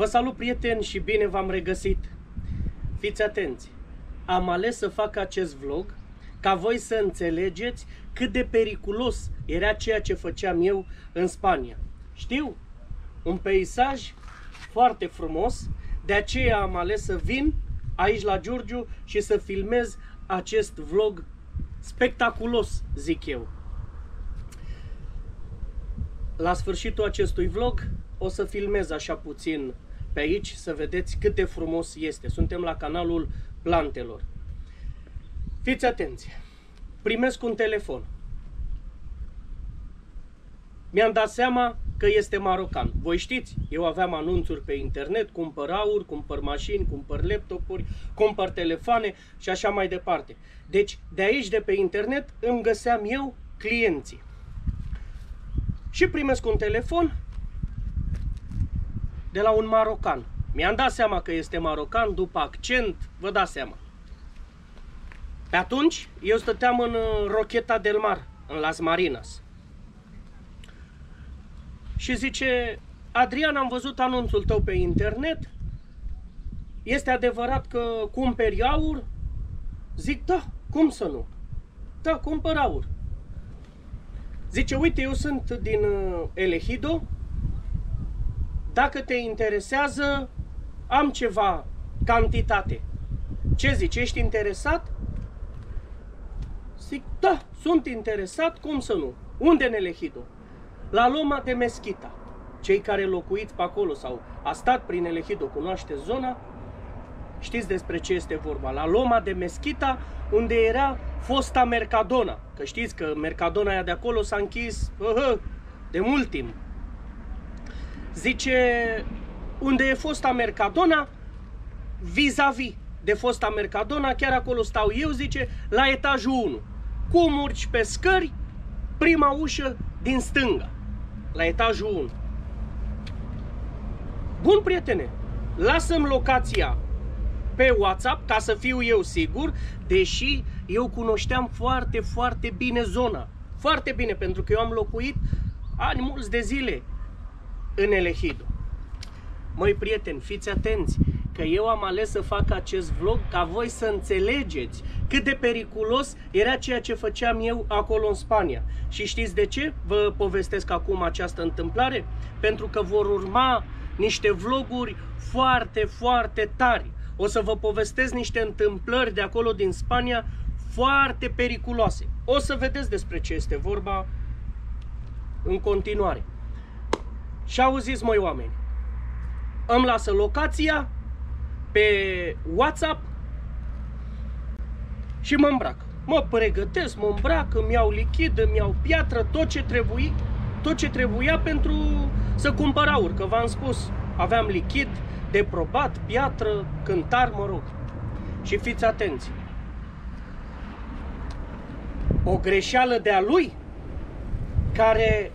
Vă salut, prieteni, și bine v-am regăsit. Fiți atenți, am ales să fac acest vlog ca voi să înțelegeți cât de periculos era ceea ce făceam eu în Spania. Știu, un peisaj foarte frumos, de aceea am ales să vin aici la Giurgiu și să filmez acest vlog spectaculos, zic eu. La sfârșitul acestui vlog o să filmez așa puțin pe aici, să vedeți cât de frumos este. Suntem la canalul Plantelor. Fiți atenți! Primesc un telefon. Mi-am dat seama că este marocan. Voi știți, eu aveam anunțuri pe internet, cumpăr aur, cumpăr mașini, cumpăr laptopuri, cumpăr telefoane și așa mai departe. Deci, de aici, de pe internet, îmi găseam eu clienții. Și primesc un telefon de la un marocan. Mi-am dat seama că este marocan după accent, vă dați seama. Pe atunci, eu stăteam în Rocheta del Mar, în Las Marinas. Și zice: Adrian, am văzut anunțul tău pe internet. Este adevărat că cumperi aur? Zic, da, cum să nu? Da, cumpăr aur. Zice, uite, eu sunt din El Ejido. Dacă te interesează, am ceva cantitate. Ce zici, ești interesat? Zic, da, sunt interesat, cum să nu? Unde în El Ejido? La Loma de Mesquita. Cei care locuiți pe acolo sau a stat prin El Ejido, cunoașteți zona, știți despre ce este vorba. La Loma de Mesquita, unde era fosta Mercadona. Că știți că Mercadona aia de acolo s-a închis de mult timp. Zice, unde e fosta Mercadona, vis-a-vis de fosta Mercadona, chiar acolo stau eu, zice, la etajul 1. Cum urci pe scări, prima ușă din stânga, la etajul 1. Bun, prietene, lasă-mi locația pe WhatsApp ca să fiu eu sigur, deși eu cunoșteam foarte, foarte bine zona. Foarte bine, pentru că eu am locuit ani mulți de zile în El Ejido. Măi, prieteni, fiți atenți, că eu am ales să fac acest vlog ca voi să înțelegeți cât de periculos era ceea ce făceam eu acolo în Spania. Și știți de ce vă povestesc acum această întâmplare? Pentru că vor urma niște vloguri foarte, foarte tari. O să vă povestesc niște întâmplări de acolo din Spania foarte periculoase. O să vedeți despre ce este vorba în continuare. Și auziți, măi, oameni, îmi lasă locația pe WhatsApp și mă îmbrac. Mă pregătesc, mă îmbrac, îmi iau lichid, îmi iau piatră, tot ce trebuia pentru să cumpăr aur. Că v-am spus, aveam lichid de probat, piatră, cântar, mă rog. Și fiți atenți. O greșeală de-a lui, care,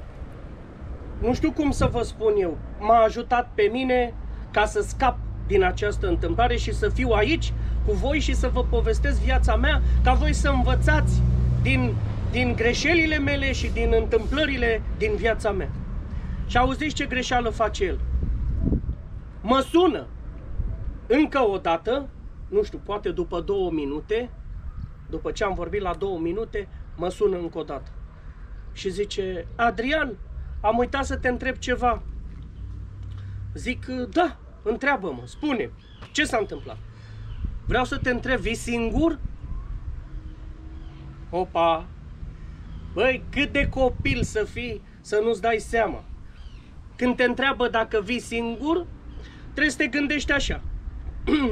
nu știu cum să vă spun eu, m-a ajutat pe mine ca să scap din această întâmplare și să fiu aici cu voi și să vă povestesc viața mea, ca voi să învățați din greșelile mele și din întâmplările din viața mea. Și auziți ce greșeală face el? Mă sună încă o dată, nu știu, poate după 2 minute, după ce am vorbit la 2 minute, mă sună încă o dată. Și zice, Adrian, am uitat să te întreb ceva. Zic, da, întreabă-mă, spune, ce s-a întâmplat? Vreau să te întreb, vii singur? Opa! Băi, cât de copil să fii să nu-ți dai seama. Când te întreabă dacă vii singur, trebuie să te gândești așa.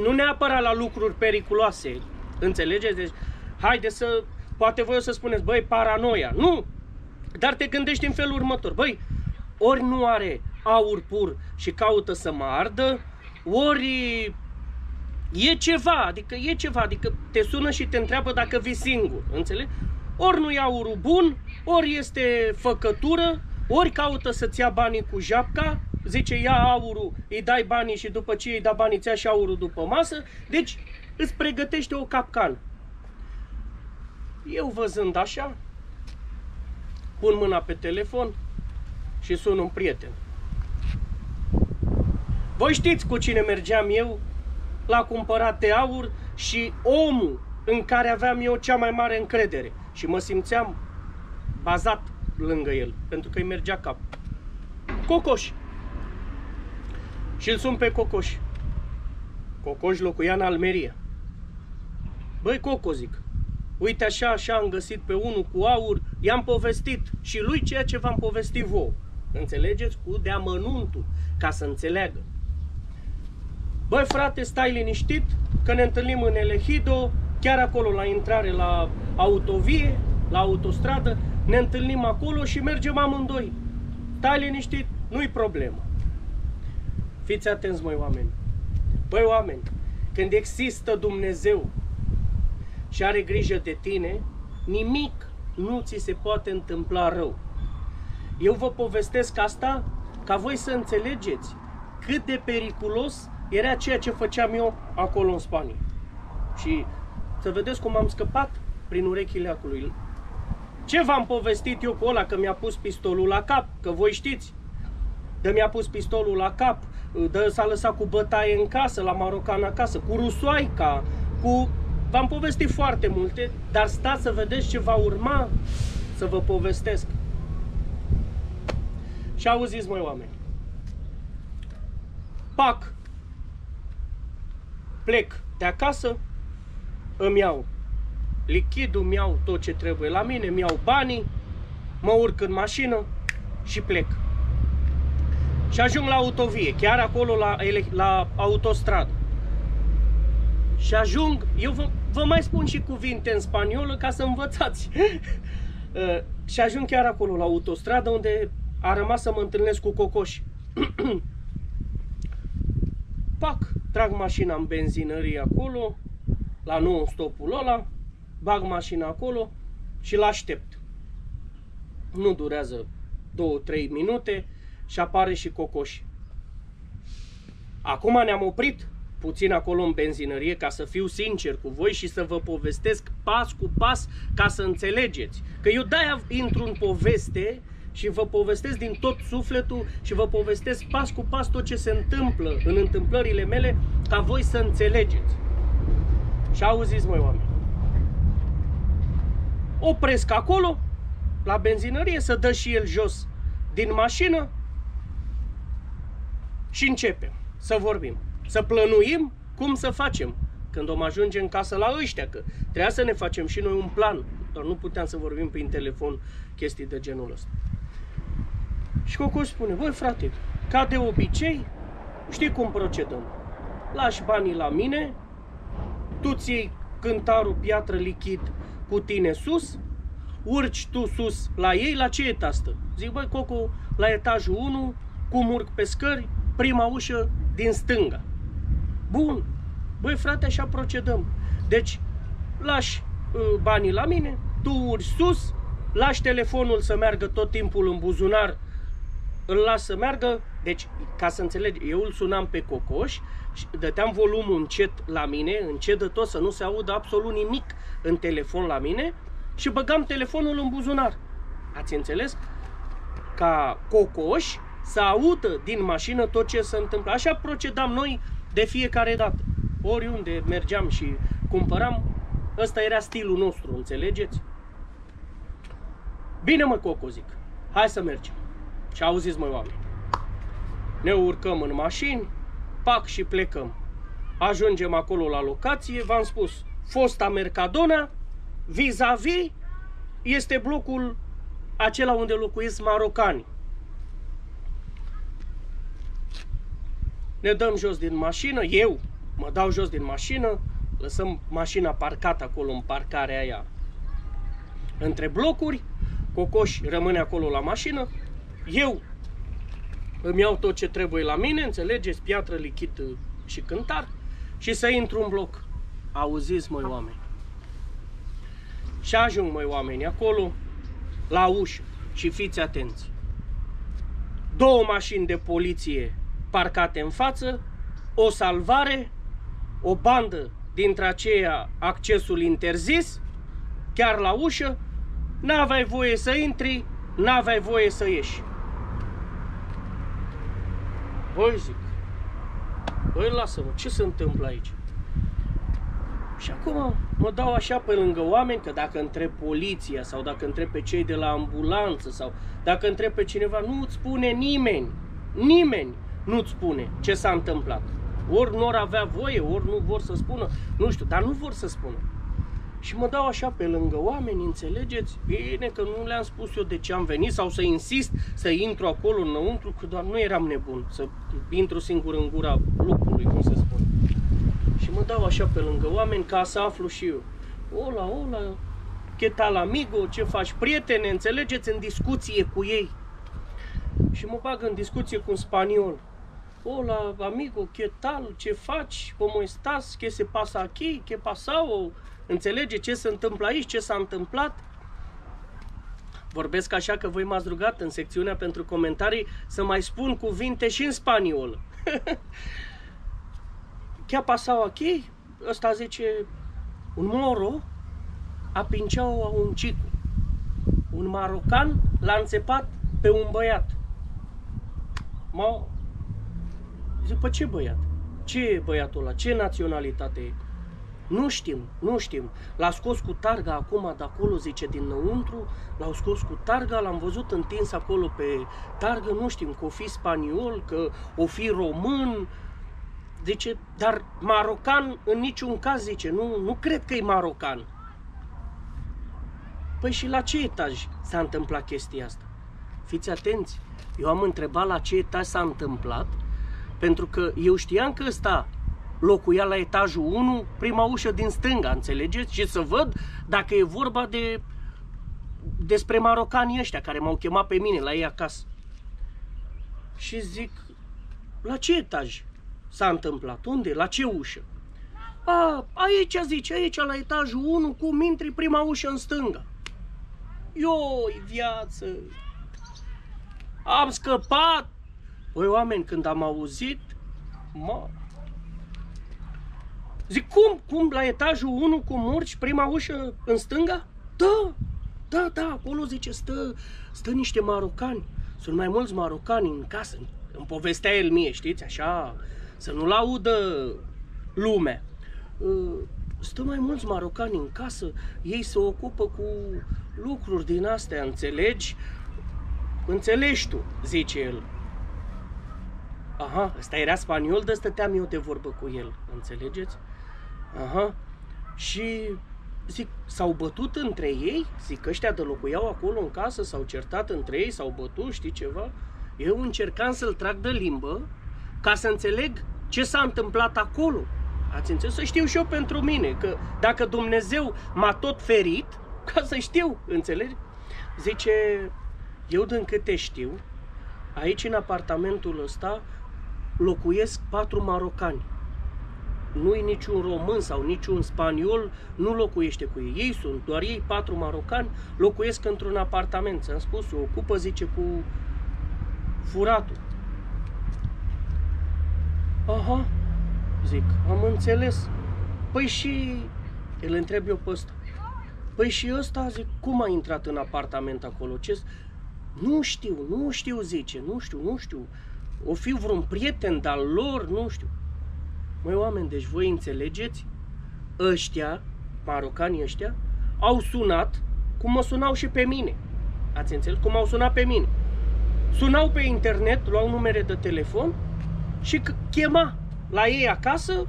Nu neapărat la lucruri periculoase, înțelegeți? Deci, haide să, poate voi o să spuneți, băi, paranoia. Nu! Dar te gândești în felul următor. Băi, ori nu are aur pur și caută să mă ardă, ori e ceva, adică te sună și te întreabă dacă vii singur, înțelegi? Ori nu e aurul bun, ori este făcătură, ori caută să-ți ia banii cu japca, zice ia aurul, îi dai banii și după ce îi da banii ți-ia și aurul după masă, deci îți pregătește o capcană. Eu văzând așa, pun mâna pe telefon și sun un prieten. Voi știți cu cine mergeam eu la cumpărat de aur și omul în care aveam eu cea mai mare încredere și mă simțeam bazat lângă el, pentru că îi mergea cap. Cocoș. Și îl sun pe Cocoș. Cocoș locuia în Almeria. Băi, Coco, zic, uite așa am găsit pe unul cu aur, i-am povestit și lui ceea ce v-am povestit vouă. Înțelegeți? Cu deamănuntul, ca să înțeleagă. Băi, frate, stai liniștit, că ne întâlnim în Elehido, chiar acolo la intrare la autovie, la autostradă, ne întâlnim acolo și mergem amândoi. Stai liniștit, nu-i problemă. Fiți atenți, măi, oameni. Băi, oameni, când există Dumnezeu și are grijă de tine, nimic nu ți se poate întâmpla rău. Eu vă povestesc asta ca voi să înțelegeți cât de periculos era ceea ce făceam eu acolo în Spania. Și să vedeți cum am scăpat prin urechile acului. Ce v-am povestit eu cu ăla că mi-a pus pistolul la cap, că voi știți. Dă mi-a pus pistolul la cap, dă s-a lăsat cu bătaie în casă, la marocan acasă, cu rusoaica, cu... V-am povestit foarte multe, dar stați să vedeți ce va urma să vă povestesc. Și auziți, măi, oameni. Pac! Plec de acasă, îmi iau lichidul, îmi iau tot ce trebuie la mine, îmi iau banii, mă urc în mașină și plec. Și ajung la autovie, chiar acolo la autostradă. Și ajung, eu vă mai spun și cuvinte în spaniolă ca să învățați. Și ajung chiar acolo la autostradă unde a rămas să mă întâlnesc cu Cocoș. Pac, trag mașina în benzinărie acolo, la non-stopul ăla, bag mașina acolo și l-aștept. Nu durează 2-3 minute și apare și Cocoș. Acum ne-am oprit puțin acolo în benzinărie ca să fiu sincer cu voi și să vă povestesc pas cu pas ca să înțelegeți. Că eu de-aia intru în poveste și vă povestesc din tot sufletul și vă povestesc pas cu pas tot ce se întâmplă în întâmplările mele ca voi să înțelegeți. Și auziți, măi, oameni. Opresc acolo, la benzinărie, să dă și el jos din mașină și începem să vorbim, să plănuim cum să facem când om ajunge în casă la ăștia, că trebuia să ne facem și noi un plan, dar nu puteam să vorbim prin telefon chestii de genul ăsta. Și Cocoș spune, băi, frate, ca de obicei, știi cum procedăm? Lași banii la mine, tu ți iei cântarul, piatră, lichid cu tine sus, urci tu sus la ei, la ce etaj stă? Zic, băi, Coco, la etajul 1, cum urc pe scări, prima ușă din stânga. Bun, băi, frate, așa procedăm. Deci, lași banii la mine, tu urci sus, lași telefonul să meargă tot timpul în buzunar, îl las să meargă. Deci, ca să înțelegi, eu îl sunam pe Cocoș și dăteam volumul încet la mine, încet de tot, să nu se audă absolut nimic în telefon la mine și băgam telefonul în buzunar. Ați înțeles? Ca Cocoș să audă din mașină tot ce se întâmplă. Așa procedam noi de fiecare dată. Oriunde mergeam și cumpăram, ăsta era stilul nostru, înțelegeți? Bine, mă, Coco, zic, hai să mergem. Și auziți, măi, oameni, ne urcăm în mașini, pac, și plecăm. Ajungem acolo la locație, v-am spus, fosta Mercadona, vis-a-vis este blocul acela unde locuiesc marocani. Ne dăm jos din mașină, eu mă dau jos din mașină, lăsăm mașina parcată acolo în parcarea aia între blocuri, Cocoș rămâne acolo la mașină, eu îmi iau tot ce trebuie la mine, înțelegeți, piatră, lichid și cântar, și să intru în bloc. Auziți, măi, oameni. Și ajung, măi, oameni, acolo, la ușă, și fiți atenți. 2 mașini de poliție parcate în față, o salvare, o bandă dintre aceea, accesul interzis, chiar la ușă, n-aveai voie să intri, n-aveai voie să ieși. Voi zic, Băi, lasă-mă, ce se întâmplă aici? Și acum mă dau așa pe lângă oameni, că dacă întreb poliția sau dacă întreb pe cei de la ambulanță sau dacă întreb pe cineva, nu-ți spune nimeni, nimeni nu-ți spune ce s-a întâmplat. Ori nu or avea voie, ori nu vor să spună, nu știu, dar nu vor să spună. Și mă dau așa pe lângă oameni, înțelegeți? Bine că nu le-am spus eu de ce am venit sau să insist să intru acolo înăuntru, că doar nu eram nebun să intru singur în gura lucrului, cum se spune. Și mă dau așa pe lângă oameni ca să aflu și eu. Ola, ola, che tal amigo, ce faci, prietene, înțelegeți, în discuție cu ei. Și mă bag în discuție cu un spaniol. Hola, amigo, ¿qué tal? Ce faci? ¿Cómo estás? ¿Qué se pasa aquí? ¿Qué pasao? Înțelege ce se întâmplă aici? Ce s-a întâmplat? Vorbesc așa că voi m-ați rugat în secțiunea pentru comentarii să mai spun cuvinte și în spaniolă. ¿Qué ha pasado aquí? Ăsta zice, un moro a pinceau a un chico. Un marocan l-a înțepat pe un băiat. Zic, pe ce băiat? Ce e băiatul ăla? Ce naționalitate e? Nu știm, nu știm. L-a scos cu targa acum de acolo, zice, dinăuntru. L-au scos cu targa, l-am văzut întins acolo pe targă. Nu știm că o fi spaniol, că o fi român. Zice, dar marocan în niciun caz, zice, nu cred că e marocan. Păi și la ce etaj s-a întâmplat chestia asta? Fiți atenți, eu am întrebat la ce etaj s-a întâmplat, pentru că eu știam că ăsta locuia la etajul 1, prima ușă din stânga, înțelegeți? Și să văd dacă e vorba despre marocanii ăștia care m-au chemat pe mine la ei acasă. Și zic, la ce etaj s-a întâmplat? Unde? La ce ușă? Aici, zice, aici la etajul 1, cum intri, prima ușă în stânga. Ioi, viață! Am scăpat! Păi, oameni, când am auzit, zic, cum, la etajul 1, cum urci, prima ușă în stânga? Da, acolo, zice, stă niște marocani. Sunt mai mulți marocani în casă. Îmi povestea el mie, știți, așa, să nu-l audă lumea. Stă mai mulți marocani în casă, ei se ocupă cu lucruri din astea, înțelegi? Înțelegi tu, zice el. Aha, ăsta era spaniol, de stăteam eu de vorbă cu el, înțelegeți? Aha, și zic, s-au bătut între ei? Zic, ăștia de locuiau acolo în casă, s-au certat între ei, s-au bătut, știi ceva? Eu încercam să-l trag de limbă ca să înțeleg ce s-a întâmplat acolo. Ați înțeles? Să știu și eu pentru mine, că dacă Dumnezeu m-a tot ferit, ca să știu, înțelegi? Zice, eu din câte știu, aici în apartamentul ăsta locuiesc 4 marocani. Nu-i niciun român sau niciun spaniol, nu locuiește cu ei. Ei sunt, doar ei 4 marocani, locuiesc într-un apartament. Ți-am spus, o ocupă, zice, cu furatul. Aha, zic, am înțeles. Păi și, îl întreb eu pe ăsta. Păi și ăsta, zic, cum a intrat în apartament acolo? Ce? Nu știu, zice, nu știu. O fi vreun prieten de-al lor, nu știu. Măi, oameni, deci voi înțelegeți? Ăștia, marocanii ăștia, au sunat cum mă sunau și pe mine. Ați înțeles? Cum au sunat pe mine. Sunau pe internet, luau numere de telefon și chema la ei acasă,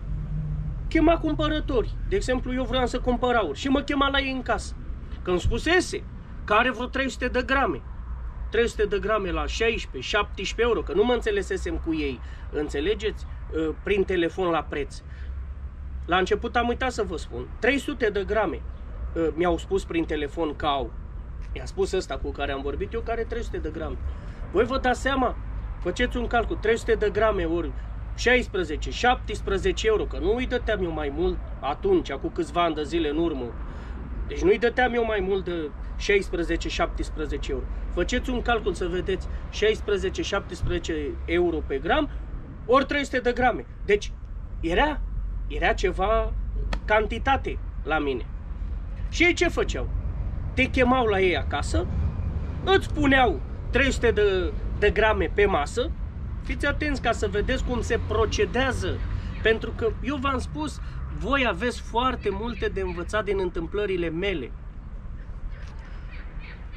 chema cumpărători. De exemplu, eu vreau să cumpăr aur și mă chema la ei în casă. Că îmi spusese că are vreo 300 de grame. 300 de grame la 16, 17 euro, că nu mă înțelesesem cu ei, înțelegeți? Prin telefon la preț. La început am uitat să vă spun. 300 de grame mi-au spus prin telefon că au. Mi-a spus ăsta cu care am vorbit eu, care are 300 de grame. Voi vă dați seama, faceți un calcul, 300 de grame ori 16, 17 euro, că nu îi dăteam eu mai mult atunci, acum câțiva ani de zile în urmă. Deci nu îi dăteam eu mai mult de 16-17 euro. Faceți un calcul să vedeți 16-17 euro pe gram ori 300 de grame. Deci era ceva cantitate la mine. Și ei ce făceau? Te chemau la ei acasă, îți puneau 300 de grame pe masă. Fiți atenți ca să vedeți cum se procedează Pentru că eu v-am spus, voi aveți foarte multe de învățat din întâmplările mele.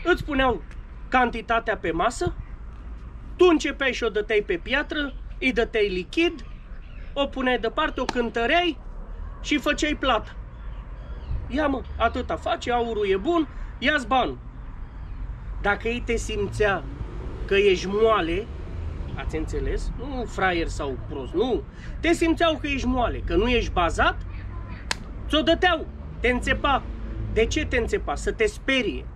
Îți puneau cantitatea pe masă, tu începeai și o dăteai pe piatră, îi dăteai lichid, o puneai deoparte, o cântăreai și făceai plată. Ia mă, atâta face, aurul e bun, ia-ți banul. Dacă ei te simțea că ești moale, ați înțeles? Nu fraier sau prost, nu. Te simțeau că ești moale, că nu ești bazat, ți-o dăteau, te înțepa. De ce te înțepa? Să te sperie.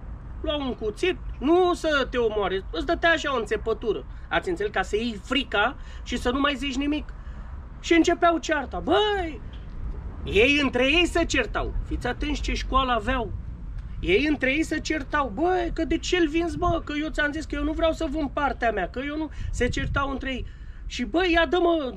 Lua un cuțit, nu să te omoare, îți dătea așa o înțepătură. Ați înțeles? Ca să iei frica și să nu mai zici nimic. Și începeau cearta. Băi, ei între ei se certau. Fiți atenți ce școală aveau. Ei între ei se certau. Băi, că de ce-l vinzi, bă? Că eu ți-am zis că eu nu vreau să vând partea mea, că eu nu... Se certau între ei. Și băi, ia dă-mă,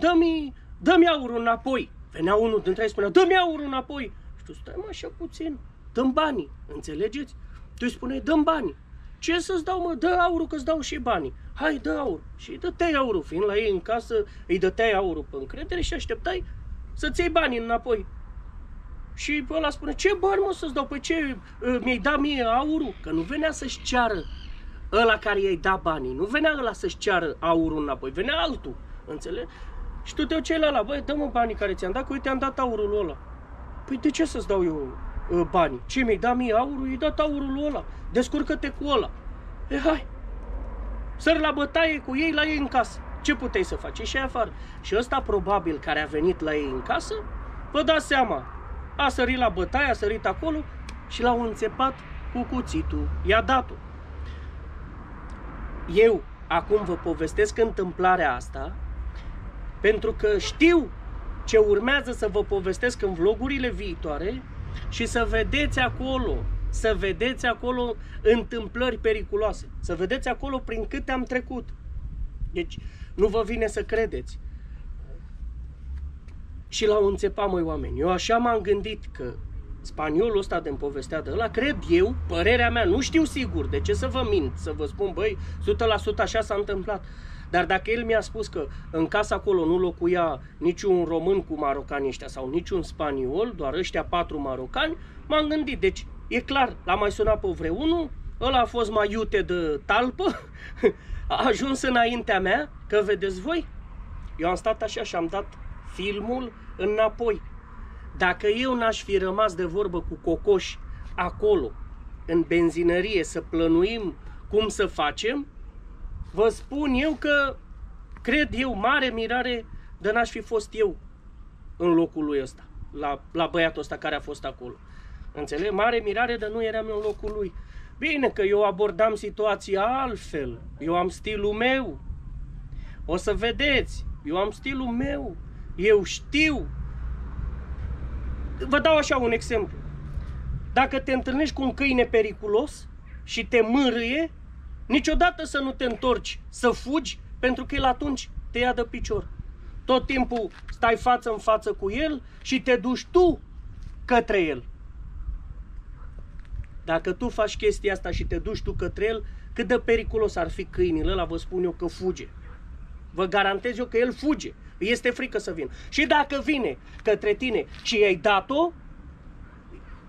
dă-mi aurul înapoi. Venea unul dintre ei, spunea, dă-mi aurul înapoi. Și tu stai mă așa puțin, dă-mi banii, înțelegeți? Tu îi spuneai, dă-mi banii. Ce să-ți dau, mă? Dă aurul, că-ți dau și banii. Hai, dă aur. Și îi dăteai aurul, fiind la ei în casă, îi dăteai aurul pe încredere și așteptai să-ți iei banii înapoi. Și ăla spune, ce bani, mă, să-ți dau? Păi ce, mi-ai dat mie aurul? Că nu venea să-și ceară ăla care i-ai dat banii. Nu venea ăla să-și ceară aurul înapoi, venea altul, înțelegi? Și tu te duceai la ăla, băi, dă-mă banii care ți-am dat, că uite, am dat aurul ăla. Păi de ce să-ți dau eu banii? Ce, mi-ai dat mie aurul? I-ai dat aurul ăla. Descurcă-te cu ăla. E, hai, sări la bătaie cu ei, la ei în casă. Ce puteai să faci? Ieși afară. Și ăsta probabil care a venit la ei în casă, vă dați seama, a sărit la bătaie, a sărit acolo și l-au înțepat cu cuțitul. I-a dat-o. Eu acum vă povestesc întâmplarea asta pentru că știu ce urmează să vă povestesc în vlogurile viitoare și să vedeți acolo întâmplări periculoase, să vedeți acolo prin câte am trecut. Deci nu vă vine să credeți. Și l-au înțepat, măi, oameni. Eu așa m-am gândit că spaniolul ăsta de-mi povestea de ăla, cred eu, părerea mea, nu știu sigur, de ce să vă mint, să vă spun, băi, 100% așa s-a întâmplat. Dar dacă el mi-a spus că în casa acolo nu locuia niciun român cu marocani ăștia sau niciun spaniol, doar ăștia 4 marocani, m-am gândit, deci e clar, l-a mai sunat pe vreunul, ăla a fost mai iute de talpă, a ajuns înaintea mea, că vedeți voi, eu am stat așa și am dat filmul înapoi. Dacă eu n-aș fi rămas de vorbă cu Cocoș acolo, în benzinărie, să plănuim cum să facem, vă spun eu că, cred eu, mare mirare de n-aș fi fost eu în locul lui ăsta, la băiatul ăsta care a fost acolo. Înțeleg? Mare mirare de nu eram eu în locul lui. Bine că eu abordam situația altfel. Eu am stilul meu. O să vedeți. Eu am stilul meu. Eu știu. Vă dau așa un exemplu. Dacă te întâlnești cu un câine periculos și te mârâie, niciodată să nu te întorci, să fugi, pentru că el atunci te ia de picior. Tot timpul stai față în față cu el și te duci tu către el. Dacă tu faci chestia asta și te duci tu către el, cât de periculos ar fi câinile ăla, vă spun eu că fuge. Vă garantez eu că el fuge. Îi este frică să vină. Și dacă vine către tine și i-ai dat-o,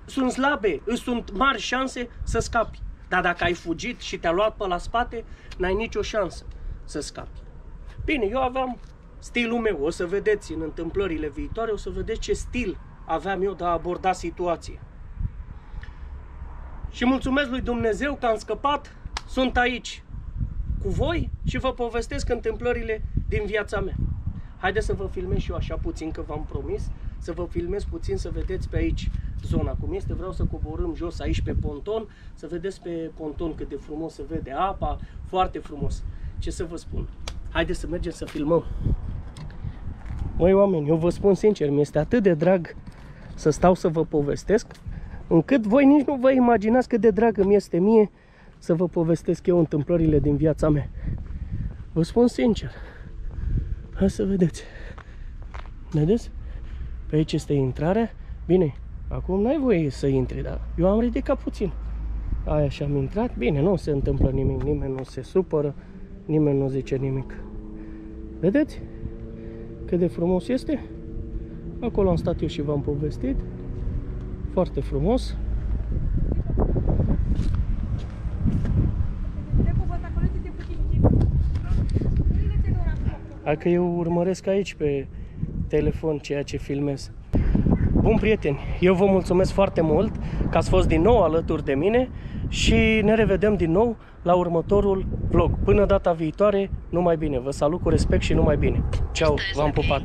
sunt slabe, îți sunt mari șanse să scapi. Dar dacă ai fugit și te-a luat pe la spate, n-ai nicio șansă să scapi. Bine, eu aveam stilul meu. O să vedeți în întâmplările viitoare, o să vedeți ce stil aveam eu de a aborda situația. Și mulțumesc lui Dumnezeu că am scăpat, sunt aici cu voi și vă povestesc întâmplările din viața mea. Haideți să vă filmez și eu așa puțin, că v-am promis, să vă filmez puțin, să vedeți pe aici zona cum este. Vreau să coborâm jos aici pe ponton, să vedeți pe ponton cât de frumos se vede apa, foarte frumos. Ce să vă spun? Haideți să mergem să filmăm. Măi oameni, eu vă spun sincer, mi-este atât de drag să stau să vă povestesc, încât voi nici nu vă imaginați cât de drag îmi este mie să vă povestesc eu întâmplările din viața mea. Vă spun sincer. Hai să vedeți. Vedeți? Pe aici este intrarea. Bine, acum n-ai voie să intri, dar eu am ridicat puțin. Aia și am intrat. Bine, nu se întâmplă nimic, nimeni nu se supără, nimeni nu zice nimic. Vedeți? Cât de frumos este? Acolo am stat eu și v-am povestit. Foarte frumos. Hai că eu urmăresc aici pe telefon ceea ce filmez. Bun, prieteni, eu vă mulțumesc foarte mult că ați fost din nou alături de mine și ne revedem din nou la următorul vlog. Până data viitoare, numai bine. Vă salut cu respect și numai bine. Ceau, v-am pupat!